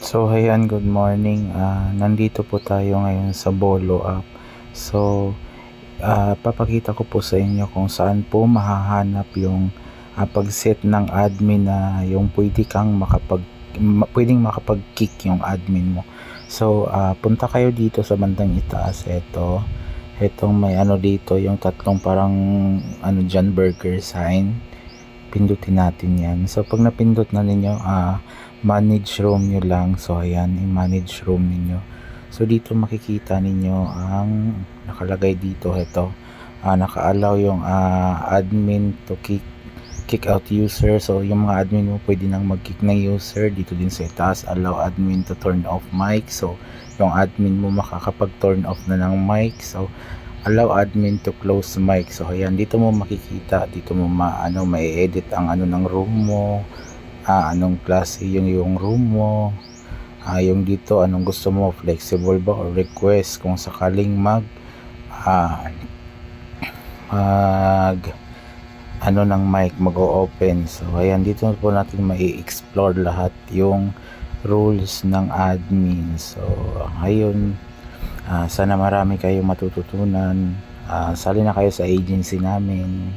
So, ayan, good morning. Nandito po tayo ngayon sa Bolo app. So, papakita ko po sa inyo kung saan po mahahanap yung pag-set ng admin na yung pwedeng makapag-kick yung admin mo. So, punta kayo dito sa bandang itaas. Etong may ano dito, yung tatlong parang ano dyan, burger sign. Pindutin natin yan. So, pag napindot na ninyo, manage room nyo lang. So, ayan, i-manage room ninyo. So, dito makikita ninyo ang nakalagay dito. Ito, naka-allow yung admin to kick out user. So, yung mga admin mo pwede nang mag-kick na user. Dito din sa itaas, allow admin to turn off mic. So, yung admin mo makakapag-turn off na ng mic. So, allow admin to close mic. So ayan, dito mo makikita, dito mo ma-edit ang ano ng room mo, anong klase yung room mo, yung dito anong gusto mo, flexible ba or request kung sakaling mag ano ng mic mag-o-open. So ayan, dito po natin mai-explore lahat yung rules ng admin. So ayun, sana marami kayong matututunan. Sali na kayo sa agency namin.